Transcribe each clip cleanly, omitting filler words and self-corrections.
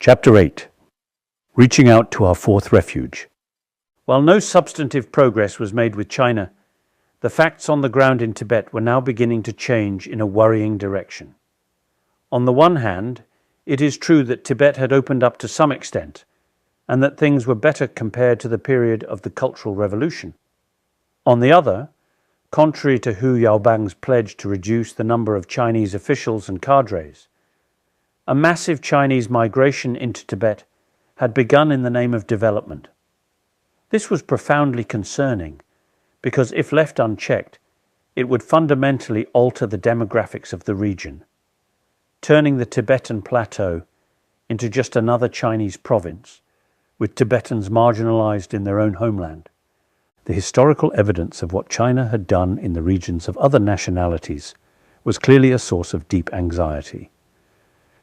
Chapter 8. Reaching out to our fourth refuge. While no substantive progress was made with China, the facts on the ground in Tibet were now beginning to change in a worrying direction. On the one hand, it is true that Tibet had opened up to some extent, and that things were better compared to the period of the Cultural Revolution. On the other, contrary to Hu Yaobang's pledge to reduce the number of Chinese officials and cadres, a massive Chinese migration into Tibet had begun in the name of development. This was profoundly concerning because if left unchecked, it would fundamentally alter the demographics of the region, turning the Tibetan plateau into just another Chinese province, with Tibetans marginalized in their own homeland. The historical evidence of what China had done in the regions of other nationalities was clearly a source of deep anxiety.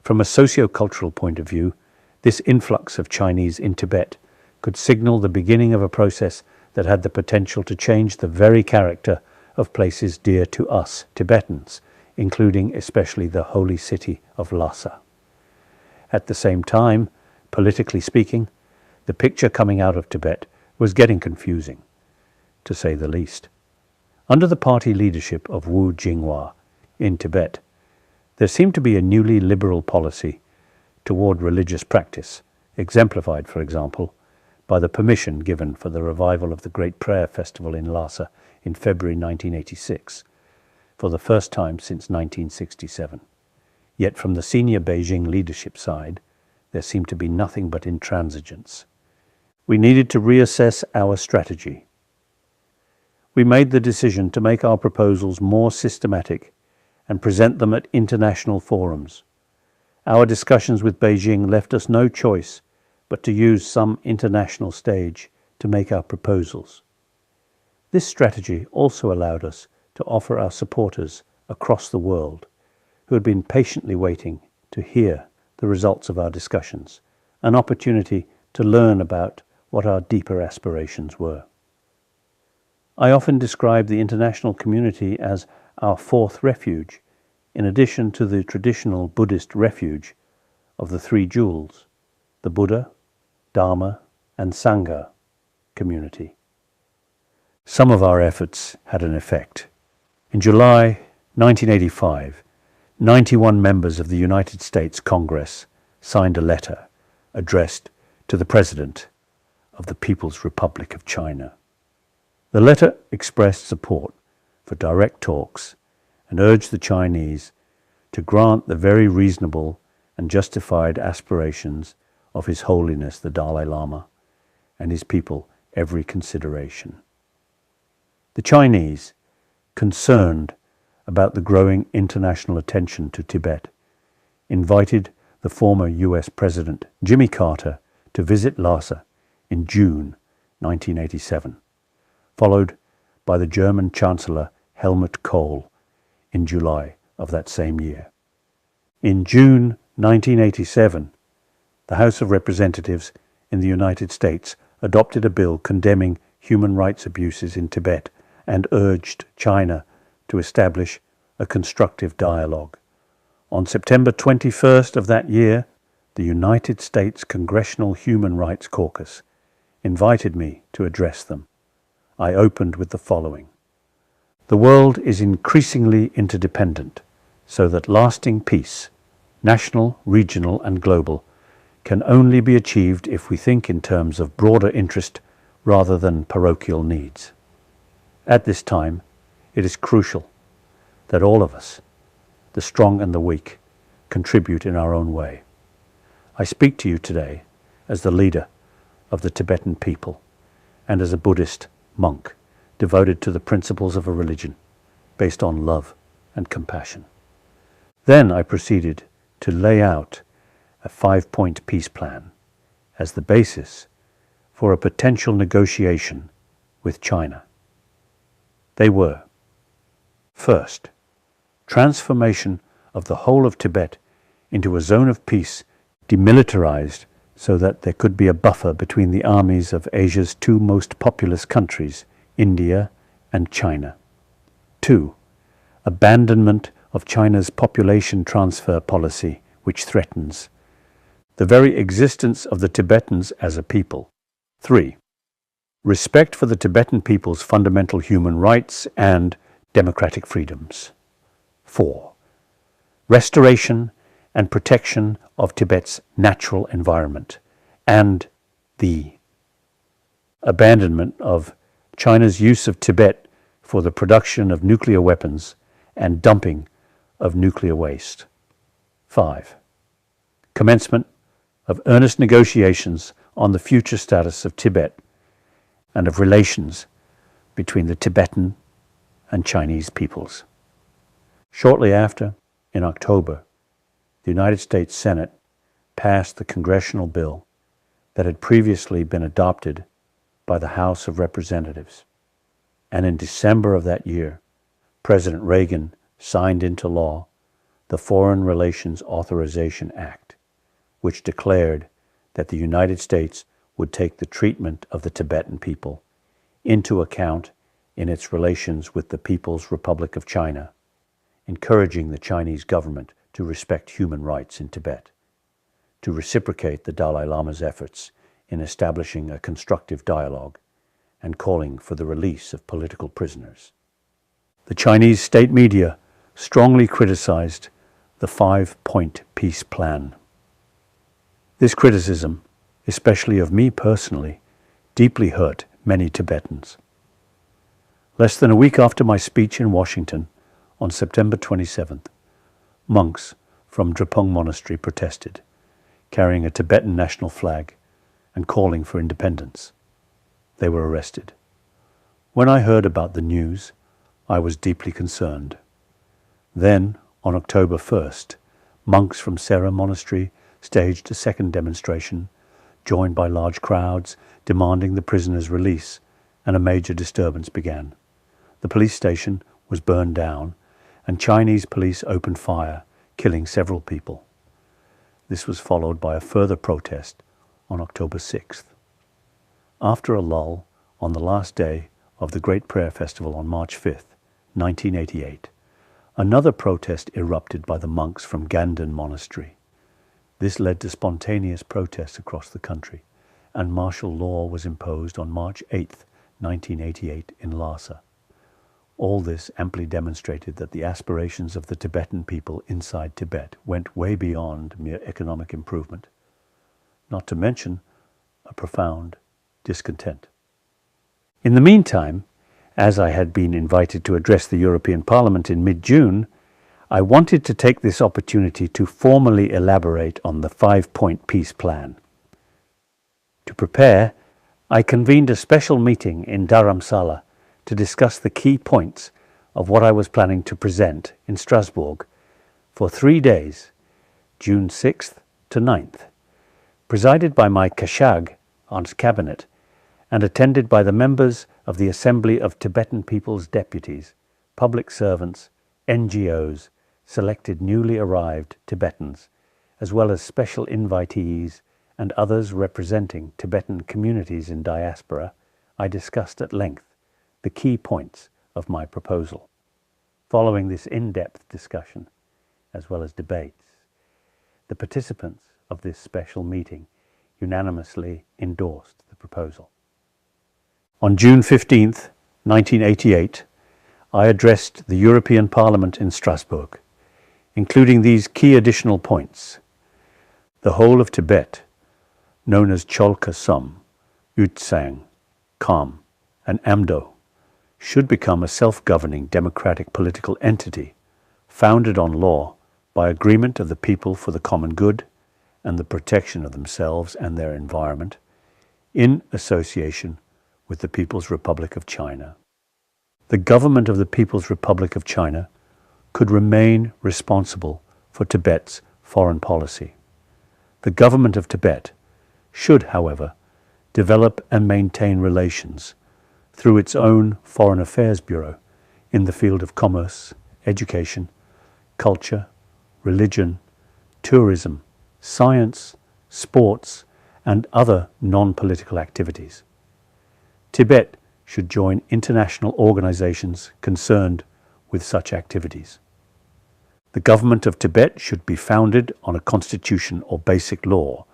From a socio-cultural point of view, this influx of Chinese in Tibet could signal the beginning of a process that had the potential to change the very character of places dear to us Tibetans, including especially the holy city of Lhasa. At the same time, politically speaking, the picture coming out of Tibet was getting confusing, to say the least. Under the party leadership of Wu Jinghua in Tibet, there seemed to be a newly liberal policy toward religious practice, exemplified, for example, by the permission given for the revival of the Great Prayer Festival in Lhasa in February 1986, for the first time since 1967. Yet from the senior Beijing leadership side, there seemed to be nothing but intransigence. We needed to reassess our strategy. We made the decision to make our proposals more systematic and present them at international forums. Our discussions with Beijing left us no choice but to use some international stage to make our proposals. This strategy also allowed us to offer our supporters across the world, who had been patiently waiting to hear the results of our discussions, an opportunity to learn about what our deeper aspirations were. I often describe the international community as our fourth refuge, in addition to the traditional Buddhist refuge of the three jewels, the Buddha, Dharma, and Sangha community. Some of our efforts had an effect. In July 1985, 91 members of the United States Congress signed a letter addressed to the President of the People's Republic of China. The letter expressed support for direct talks and urged the Chinese to grant the very reasonable and justified aspirations of His Holiness the Dalai Lama and his people every consideration. The Chinese, concerned about the growing international attention to Tibet, invited the former US President Jimmy Carter to visit Lhasa in June 1987, followed by the German Chancellor Helmut Kohl in July of that same year. In June 1987, the House of Representatives in the United States adopted a bill condemning human rights abuses in Tibet and urged China to establish a constructive dialogue. On September 21st of that year, the United States Congressional Human Rights Caucus invited me to address them. I opened with the following: "The world is increasingly interdependent, so that lasting peace, national, regional, and global, can only be achieved if we think in terms of broader interest rather than parochial needs. At this time, it is crucial that all of us, the strong and the weak, contribute in our own way. I speak to you today as the leader of the Tibetan people and as a Buddhist monk devoted to the principles of a religion based on love and compassion." Then I proceeded to lay out a 5-point peace plan as the basis for a potential negotiation with China. They were: first, transformation of the whole of Tibet into a zone of peace, demilitarized so that there could be a buffer between the armies of Asia's two most populous countries, India and China. 2. Abandonment of China's population transfer policy, which threatens the very existence of the Tibetans as a people. 3. Respect for the Tibetan people's fundamental human rights and democratic freedoms. 4. Restoration and protection of Tibet's natural environment and the abandonment of China's use of Tibet for the production of nuclear weapons and dumping of nuclear waste. 5. Commencement of earnest negotiations on the future status of Tibet and of relations between the Tibetan and Chinese peoples. Shortly after, in October, the United States Senate passed the congressional bill that had previously been adopted by the House of Representatives. And in December of that year, President Reagan signed into law the Foreign Relations Authorization Act, which declared that the United States would take the treatment of the Tibetan people into account in its relations with the People's Republic of China, encouraging the Chinese government to respect human rights in Tibet, to reciprocate the Dalai Lama's efforts in establishing a constructive dialogue and calling for the release of political prisoners. The Chinese state media strongly criticized the 5-point peace plan. This criticism, especially of me personally, deeply hurt many Tibetans. Less than a week after my speech in Washington on September 27th, monks from Drepung Monastery protested, carrying a Tibetan national flag and calling for independence. They were arrested. When I heard about the news, I was deeply concerned. Then, on October 1st, monks from Sera Monastery staged a second demonstration, joined by large crowds demanding the prisoners' release, and a major disturbance began. The police station was burned down, and Chinese police opened fire, killing several people. This was followed by a further protest on October 6th. After a lull, on the last day of the Great Prayer Festival on March 5th, 1988, another protest erupted by the monks from Ganden Monastery. This led to spontaneous protests across the country, and martial law was imposed on March 8th, 1988 in Lhasa. All this amply demonstrated that the aspirations of the Tibetan people inside Tibet went way beyond mere economic improvement, not to mention a profound discontent. In the meantime, as I had been invited to address the European Parliament in mid-June, I wanted to take this opportunity to formally elaborate on the 5-point peace plan. To prepare, I convened a special meeting in Dharamsala to discuss the key points of what I was planning to present in Strasbourg for 3 days, June 6th to 9th, presided by my Kashag Aunt's cabinet and attended by the members of the Assembly of Tibetan People's Deputies, public servants, NGOs, selected newly arrived Tibetans, as well as special invitees and others representing Tibetan communities in diaspora. I discussed at length the key points of my proposal. Following this in-depth discussion, as well as debates, the participants of this special meeting unanimously endorsed the proposal. On June 15th, 1988, I addressed the European Parliament in Strasbourg, including these key additional points. The whole of Tibet, known as Cholka Sum, Utsang, Kham, and Amdo, should become a self-governing democratic political entity founded on law by agreement of the people for the common good and the protection of themselves and their environment, in association with the People's Republic of China. The government of the People's Republic of China could remain responsible for Tibet's foreign policy. The government of Tibet should, however, develop and maintain relations through its own Foreign Affairs Bureau in the field of commerce, education, culture, religion, tourism, science, sports, and other non-political activities. Tibet should join international organizations concerned with such activities. The government of Tibet should be founded on a constitution or basic law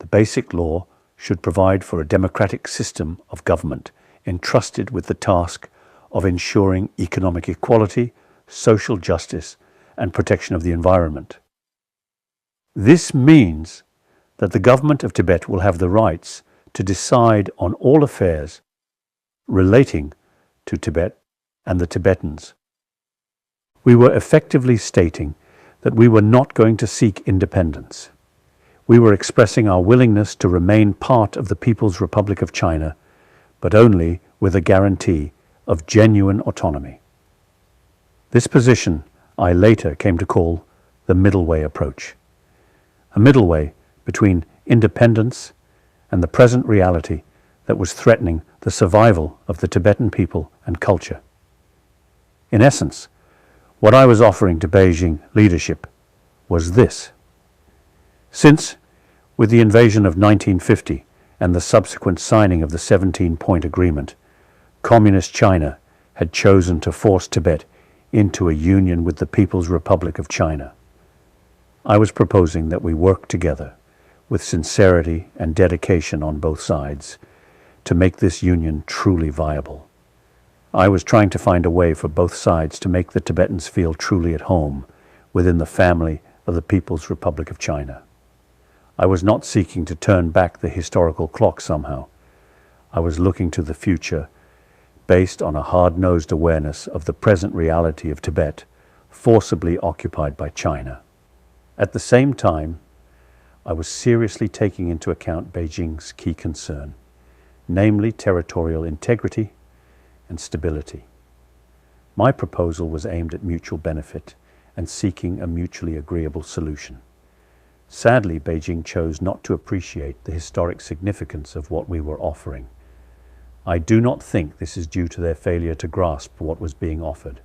The basic law should provide for a democratic system of government entrusted with the task of ensuring economic equality, social justice, and protection of the environment. This means that the government of Tibet will have the rights to decide on all affairs relating to Tibet and the Tibetans. We were effectively stating that we were not going to seek independence. We were expressing our willingness to remain part of the People's Republic of China, but only with a guarantee of genuine autonomy. This position I later came to call the middle way approach, a middle way between independence and the present reality that was threatening the survival of the Tibetan people and culture. In essence, what I was offering to Beijing leadership was this. Since, with the invasion of 1950 and the subsequent signing of the 17-point agreement, Communist China had chosen to force Tibet into a union with the People's Republic of China, I was proposing that we work together with sincerity and dedication on both sides to make this union truly viable. I was trying to find a way for both sides to make the Tibetans feel truly at home within the family of the People's Republic of China. I was not seeking to turn back the historical clock somehow. I was looking to the future based on a hard-nosed awareness of the present reality of Tibet, forcibly occupied by China. At the same time, I was seriously taking into account Beijing's key concern, namely territorial integrity and stability. My proposal was aimed at mutual benefit and seeking a mutually agreeable solution. Sadly, Beijing chose not to appreciate the historic significance of what we were offering. I do not think this is due to their failure to grasp what was being offered.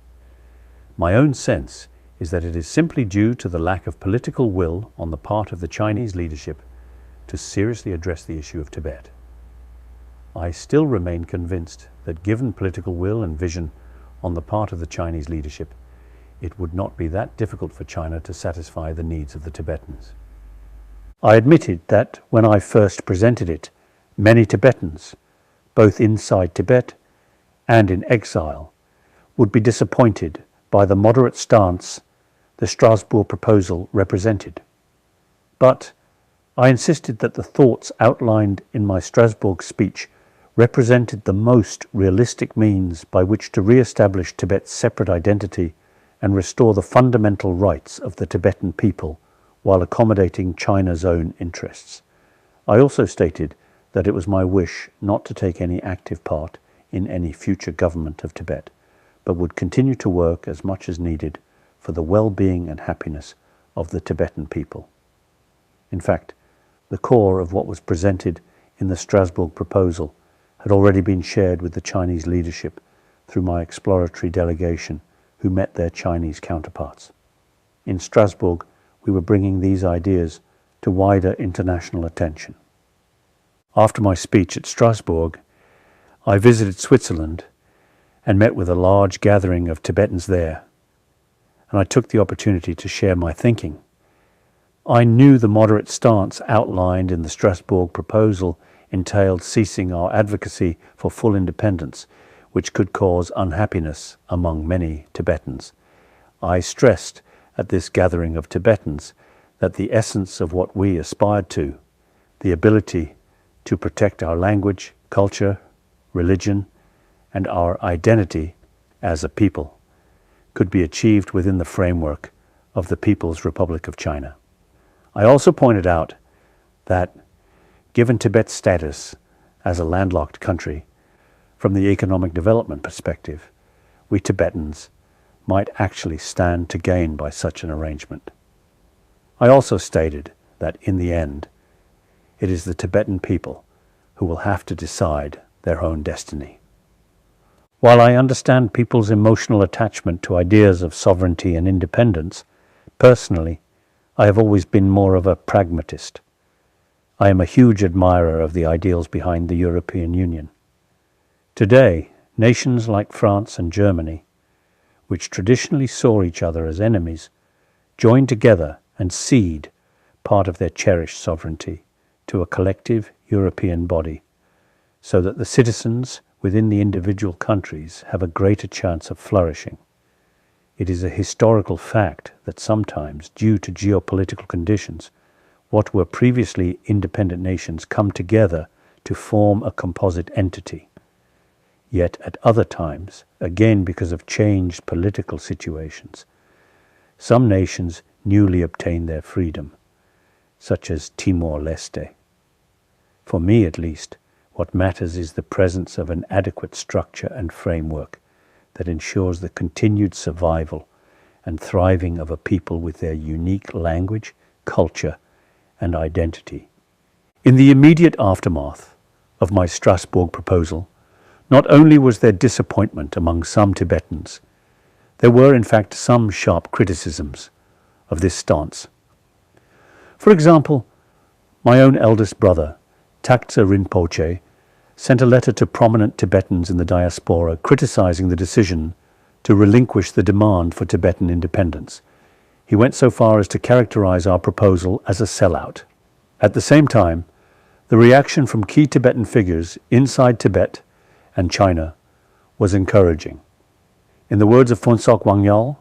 My own sense is that it is simply due to the lack of political will on the part of the Chinese leadership to seriously address the issue of Tibet. I still remain convinced that given political will and vision on the part of the Chinese leadership, it would not be that difficult for China to satisfy the needs of the Tibetans. I admitted that when I first presented it, many Tibetans, both inside Tibet and in exile, would be disappointed by the moderate stance the Strasbourg proposal represented. But I insisted that the thoughts outlined in my Strasbourg speech represented the most realistic means by which to re-establish Tibet's separate identity and restore the fundamental rights of the Tibetan people while accommodating China's own interests. I also stated that it was my wish not to take any active part in any future government of Tibet, but would continue to work as much as needed for the well-being and happiness of the Tibetan people. In fact, the core of what was presented in the Strasbourg proposal had already been shared with the Chinese leadership through my exploratory delegation who met their Chinese counterparts. In Strasbourg, we were bringing these ideas to wider international attention. After my speech at Strasbourg, I visited Switzerland and met with a large gathering of Tibetans there, and I took the opportunity to share my thinking. I knew the moderate stance outlined in the Strasbourg proposal entailed ceasing our advocacy for full independence, which could cause unhappiness among many Tibetans. I stressed at this gathering of Tibetans that the essence of what we aspired to, the ability to protect our language, culture, religion, and our identity as a people, could be achieved within the framework of the People's Republic of China. I also pointed out that, given Tibet's status as a landlocked country, from the economic development perspective, we Tibetans might actually stand to gain by such an arrangement. I also stated that, in the end, it is the Tibetan people who will have to decide their own destiny. While I understand people's emotional attachment to ideas of sovereignty and independence, personally, I have always been more of a pragmatist. I am a huge admirer of the ideals behind the European Union. Today, nations like France and Germany, which traditionally saw each other as enemies, join together and cede part of their cherished sovereignty to a collective European body, so that the citizens within the individual countries have a greater chance of flourishing. It is a historical fact that sometimes, due to geopolitical conditions, what were previously independent nations come together to form a composite entity. Yet at other times, again because of changed political situations, some nations newly obtain their freedom, such as Timor-Leste. For me at least, what matters is the presence of an adequate structure and framework that ensures the continued survival and thriving of a people with their unique language, culture, and identity. In the immediate aftermath of my Strasbourg proposal, not only was there disappointment among some Tibetans, there were in fact some sharp criticisms of this stance. For example, my own eldest brother, Taktsa Rinpoche, sent a letter to prominent Tibetans in the diaspora criticizing the decision to relinquish the demand for Tibetan independence. He went so far as to characterize our proposal as a sellout. At the same time, the reaction from key Tibetan figures inside Tibet and China was encouraging. In the words of Phuntsok Wangyal,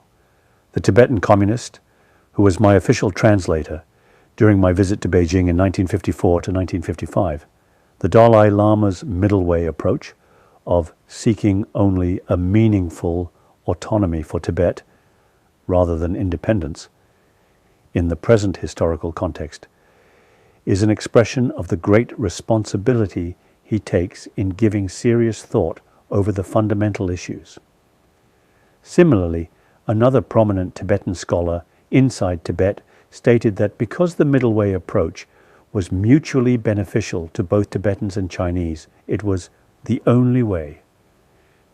the Tibetan communist, who was my official translator during my visit to Beijing in 1954 to 1955, the Dalai Lama's middle way approach of seeking only a meaningful autonomy for Tibet rather than independence in the present historical context is an expression of the great responsibility he takes in giving serious thought over the fundamental issues. Similarly, another prominent Tibetan scholar inside Tibet stated that because the middle way approach was mutually beneficial to both Tibetans and Chinese, it was the only way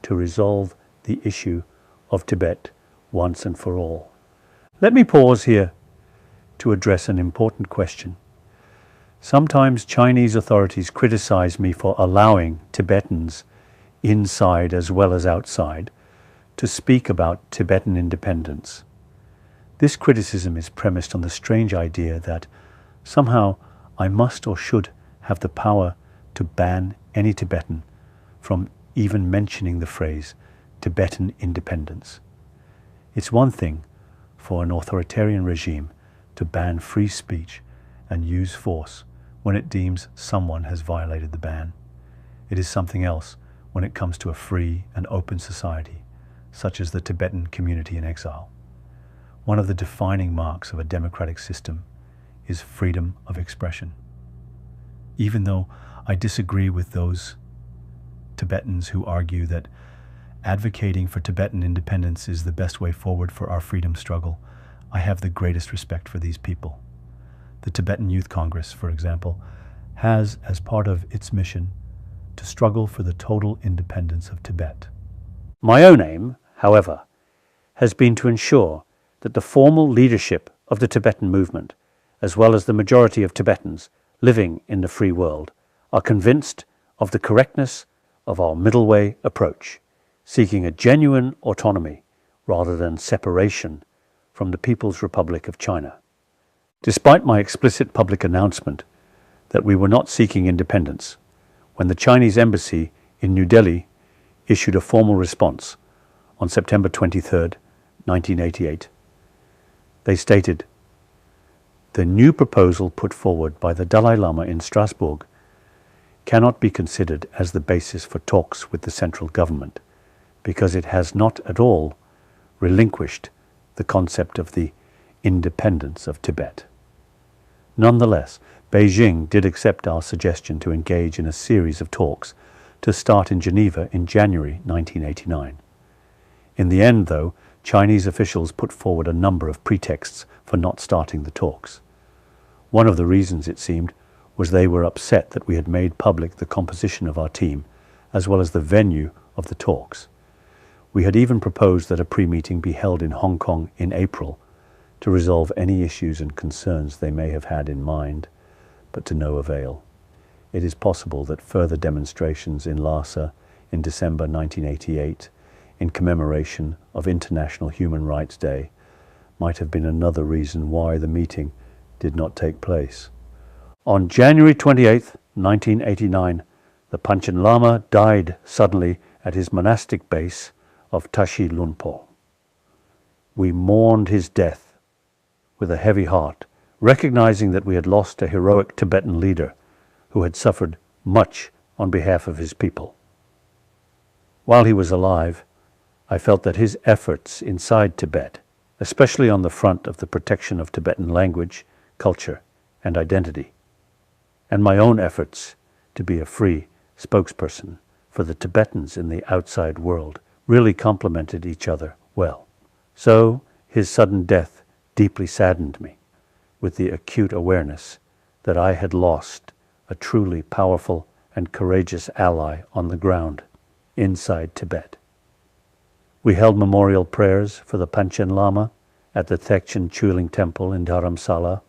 to resolve the issue of Tibet once and for all. Let me pause here to address an important question. Sometimes Chinese authorities criticize me for allowing Tibetans inside as well as outside to speak about Tibetan independence. This criticism is premised on the strange idea that somehow I must or should have the power to ban any Tibetan from even mentioning the phrase Tibetan independence. It's one thing for an authoritarian regime to ban free speech and use force when it deems someone has violated the ban. It is something else when it comes to a free and open society, such as the Tibetan community in exile. One of the defining marks of a democratic system is freedom of expression. Even though I disagree with those Tibetans who argue that advocating for Tibetan independence is the best way forward for our freedom struggle, I have the greatest respect for these people. The Tibetan Youth Congress, for example, has as part of its mission to struggle for the total independence of Tibet. My own aim, however, has been to ensure that the formal leadership of the Tibetan movement, as well as the majority of Tibetans living in the free world, are convinced of the correctness of our middle way approach, seeking a genuine autonomy rather than separation from the People's Republic of China. Despite my explicit public announcement that we were not seeking independence, when the Chinese embassy in New Delhi issued a formal response on September 23, 1988, they stated, "The new proposal put forward by the Dalai Lama in Strasbourg cannot be considered as the basis for talks with the central government because it has not at all relinquished the concept of the independence of Tibet." Nonetheless, Beijing did accept our suggestion to engage in a series of talks to start in Geneva in January 1989. In the end, though, Chinese officials put forward a number of pretexts for not starting the talks. One of the reasons, it seemed, was they were upset that we had made public the composition of our team, as well as the venue of the talks. We had even proposed that a pre-meeting be held in Hong Kong in April to resolve any issues and concerns they may have had in mind, but to no avail. It is possible that further demonstrations in Lhasa in December 1988, in commemoration of International Human Rights Day, might have been another reason why the meeting did not take place. On January 28th, 1989, the Panchen Lama died suddenly at his monastic base of Tashi Lunpo. We mourned his death with a heavy heart, recognizing that we had lost a heroic Tibetan leader who had suffered much on behalf of his people. While he was alive, I felt that his efforts inside Tibet, especially on the front of the protection of Tibetan language, culture, and identity, and my own efforts to be a free spokesperson for the Tibetans in the outside world, really complemented each other well. So his sudden death deeply saddened me, with the acute awareness that I had lost a truly powerful and courageous ally on the ground inside Tibet. We held memorial prayers for the Panchen Lama at the Thekchen Chuling Temple in Dharamsala,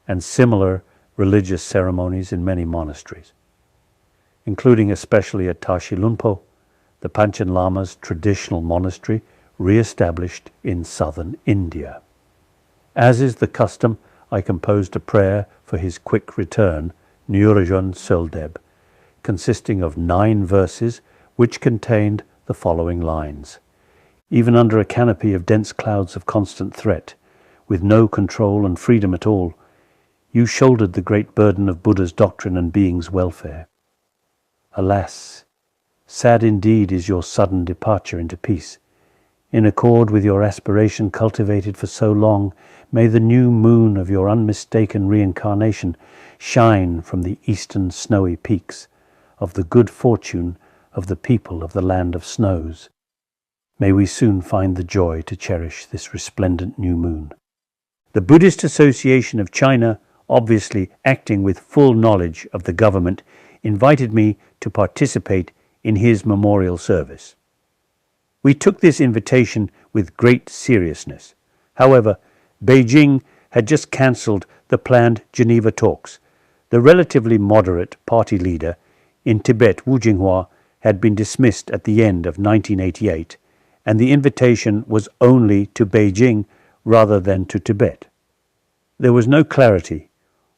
and similar religious ceremonies in many monasteries, including especially at Tashi Lunpo, the Panchen Lama's traditional monastery re-established in southern India. As is the custom, I composed a prayer for his quick return, Nyurajon Soldeb, consisting of 9 verses which contained the following lines. Even under a canopy of dense clouds of constant threat, with no control and freedom at all, you shouldered the great burden of Buddha's doctrine and being's welfare. Alas, sad indeed is your sudden departure into peace. In accord with your aspiration cultivated for so long, may the new moon of your unmistaken reincarnation shine from the eastern snowy peaks of the good fortune of the people of the land of snows. May we soon find the joy to cherish this resplendent new moon. The Buddhist Association of China, obviously acting with full knowledge of the government, invited me to participate in his memorial service. We took this invitation with great seriousness. However, Beijing had just cancelled the planned Geneva talks. The relatively moderate party leader in Tibet, Wu Jinghua, had been dismissed at the end of 1988, and the invitation was only to Beijing rather than to Tibet. There was no clarity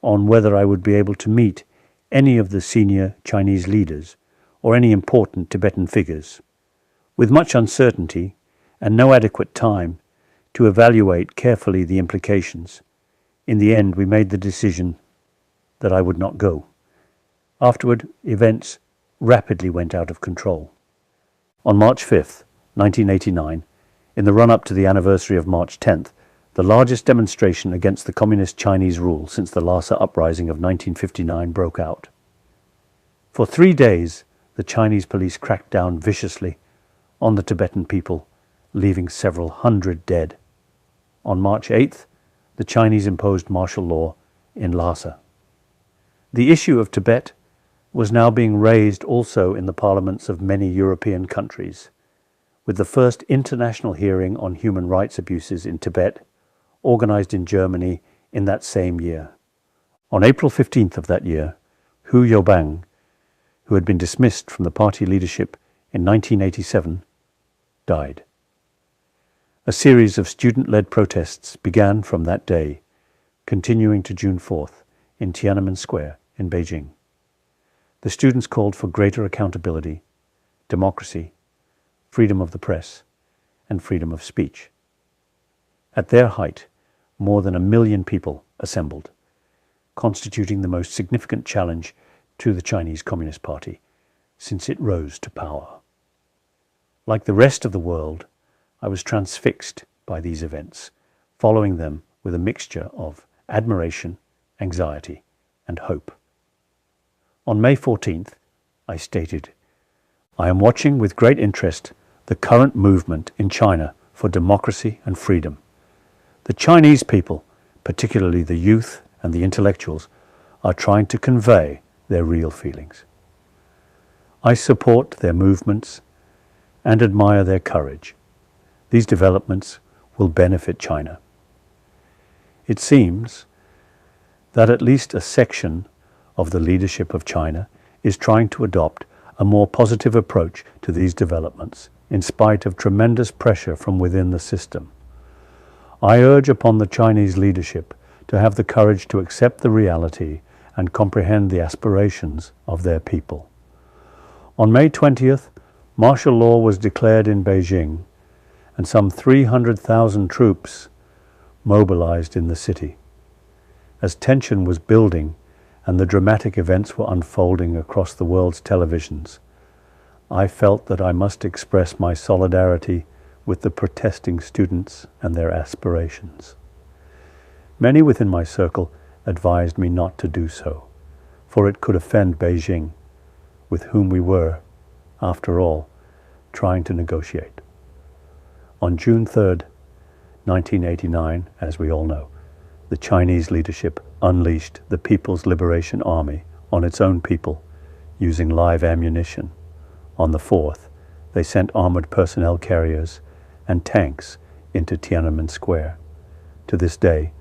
on whether I would be able to meet any of the senior Chinese leaders or any important Tibetan figures. With much uncertainty and no adequate time to evaluate carefully the implications, in the end we made the decision that I would not go. Afterward, events rapidly went out of control. On March 5th, 1989, in the run-up to the anniversary of March 10th, the largest demonstration against the communist Chinese rule since the Lhasa uprising of 1959 broke out. For 3 days, the Chinese police cracked down viciously on the Tibetan people, leaving several hundred dead. On March 8th, the Chinese imposed martial law in Lhasa. The issue of Tibet was now being raised also in the parliaments of many European countries, with the first international hearing on human rights abuses in Tibet organized in Germany in that same year. On April 15th of that year, Hu Yaobang, who had been dismissed from the party leadership in 1987, died. A series of student-led protests began from that day, continuing to June 4th in Tiananmen Square in Beijing. The students called for greater accountability, democracy, freedom of the press, and freedom of speech. At their height, more than 1 million people assembled, constituting the most significant challenge to the Chinese Communist Party since it rose to power. Like the rest of the world, I was transfixed by these events, following them with a mixture of admiration, anxiety, and hope. On May 14th, I stated, "I am watching with great interest the current movement in China for democracy and freedom. The Chinese people, particularly the youth and the intellectuals, are trying to convey their real feelings. I support their movements and admire their courage. These developments will benefit China." It seems that at least a section of the leadership of China is trying to adopt a more positive approach to these developments, in spite of tremendous pressure from within the system. I urge upon the Chinese leadership to have the courage to accept the reality and comprehend the aspirations of their people. On May 20th, martial law was declared in Beijing, and some 300,000 troops mobilized in the city. As tension was building and the dramatic events were unfolding across the world's televisions, I felt that I must express my solidarity with the protesting students and their aspirations. Many within my circle advised me not to do so, for it could offend Beijing, with whom we were, after all, trying to negotiate. On June 3rd, 1989, as we all know, the Chinese leadership unleashed the People's Liberation Army on its own people using live ammunition. On the 4th, they sent armored personnel carriers and tanks into Tiananmen Square. To this day,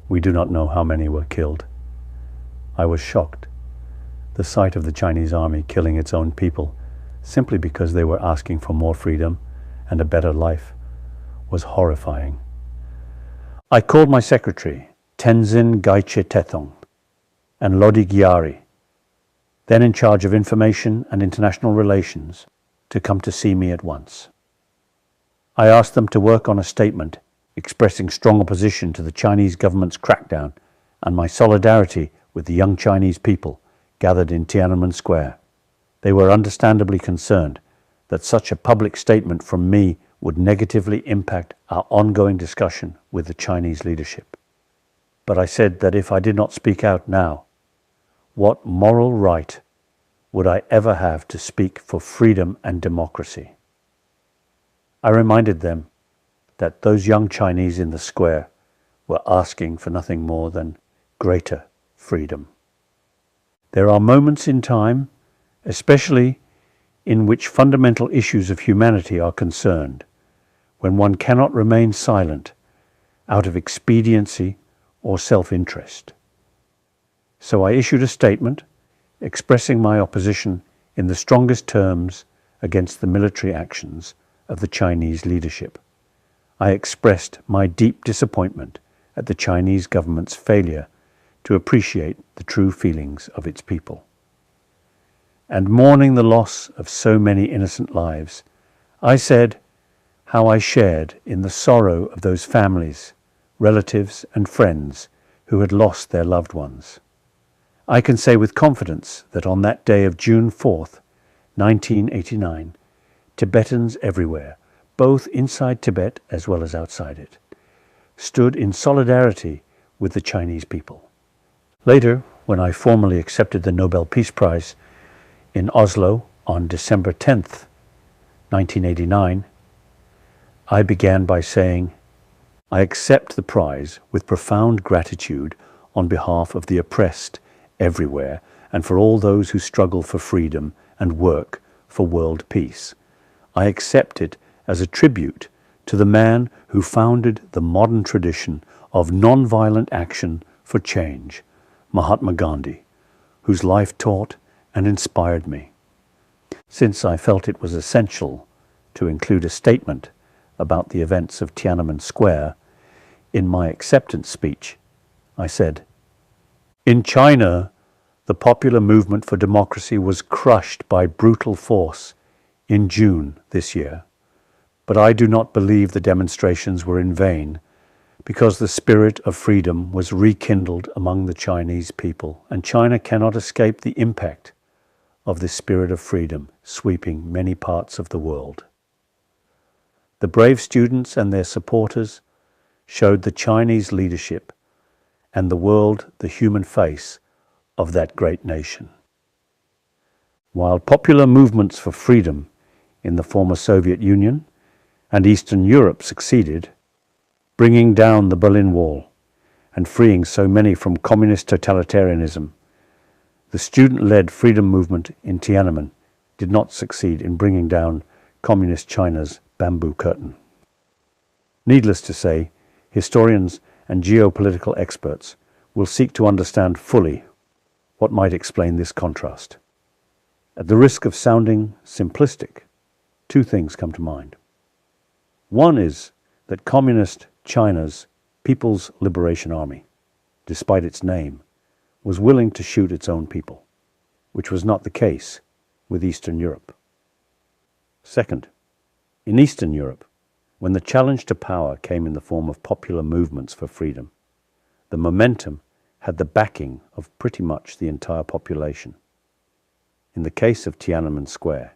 we do not know how many were killed. I was shocked. The sight of the Chinese army killing its own people simply because they were asking for more freedom and a better life was horrifying. I called my secretary, Tenzin Gyatso Tethong, and Lodi Gyari, then in charge of information and international relations, to come to see me at once. I asked them to work on a statement expressing strong opposition to the Chinese government's crackdown and my solidarity with the young Chinese people gathered in Tiananmen Square. They were understandably concerned that such a public statement from me would negatively impact our ongoing discussion with the Chinese leadership. But I said that if I did not speak out now, what moral right would I ever have to speak for freedom and democracy? I reminded them that those young Chinese in the square were asking for nothing more than greater freedom. There are moments in time, especially in which fundamental issues of humanity are concerned, when one cannot remain silent out of expediency or self-interest. So I issued a statement expressing my opposition in the strongest terms against the military actions of the Chinese leadership. I expressed my deep disappointment at the Chinese government's failure to appreciate the true feelings of its people. And mourning the loss of so many innocent lives, I said how I shared in the sorrow of those families, relatives and friends who had lost their loved ones. I can say with confidence that on that day of June 4th, 1989, Tibetans everywhere, both inside Tibet as well as outside it, stood in solidarity with the Chinese people. Later, when I formally accepted the Nobel Peace Prize in Oslo on December 10th, 1989, I began by saying, I accept the prize with profound gratitude on behalf of the oppressed everywhere and for all those who struggle for freedom and work for world peace. I accept it as a tribute to the man who founded the modern tradition of non-violent action for change, Mahatma Gandhi, whose life taught and inspired me. Since I felt it was essential to include a statement about the events of Tiananmen Square in my acceptance speech, I said, in China, the popular movement for democracy was crushed by brutal force in June this year. But I do not believe the demonstrations were in vain, because the spirit of freedom was rekindled among the Chinese people, and China cannot escape the impact of this spirit of freedom sweeping many parts of the world. The brave students and their supporters showed the Chinese leadership and the world the human face of that great nation. While popular movements for freedom in the former Soviet Union and Eastern Europe succeeded, bringing down the Berlin Wall and freeing so many from communist totalitarianism, the student-led freedom movement in Tiananmen did not succeed in bringing down communist China's bamboo curtain. Needless to say, historians and geopolitical experts will seek to understand fully what might explain this contrast. At the risk of sounding simplistic, two things come to mind. One is that communist China's People's Liberation Army, despite its name, was willing to shoot its own people, which was not the case with Eastern Europe. Second, in Eastern Europe, when the challenge to power came in the form of popular movements for freedom, the momentum had the backing of pretty much the entire population. In the case of Tiananmen Square,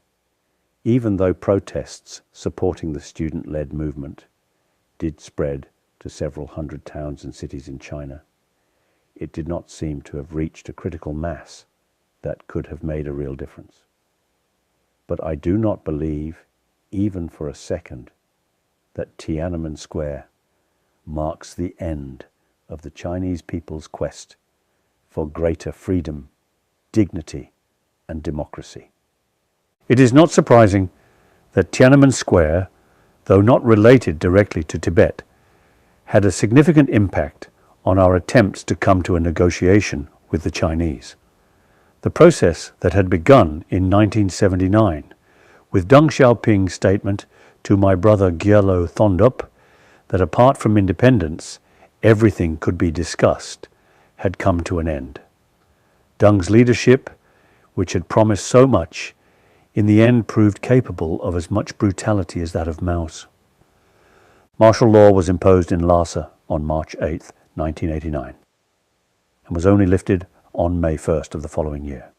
even though protests supporting the student-led movement did spread to several hundred towns and cities in China, it did not seem to have reached a critical mass that could have made a real difference. But I do not believe, even for a second, that Tiananmen Square marks the end of the Chinese people's quest for greater freedom, dignity, and democracy. It is not surprising that Tiananmen Square, though not related directly to Tibet, had a significant impact on our attempts to come to a negotiation with the Chinese. The process that had begun in 1979 with Deng Xiaoping's statement to my brother Gyalo Thondup that apart from independence, everything could be discussed, had come to an end. Deng's leadership, which had promised so much, in the end proved capable of as much brutality as that of Mao's. Martial law was imposed in Lhasa on March 8, 1989, and was only lifted on May 1st of the following year.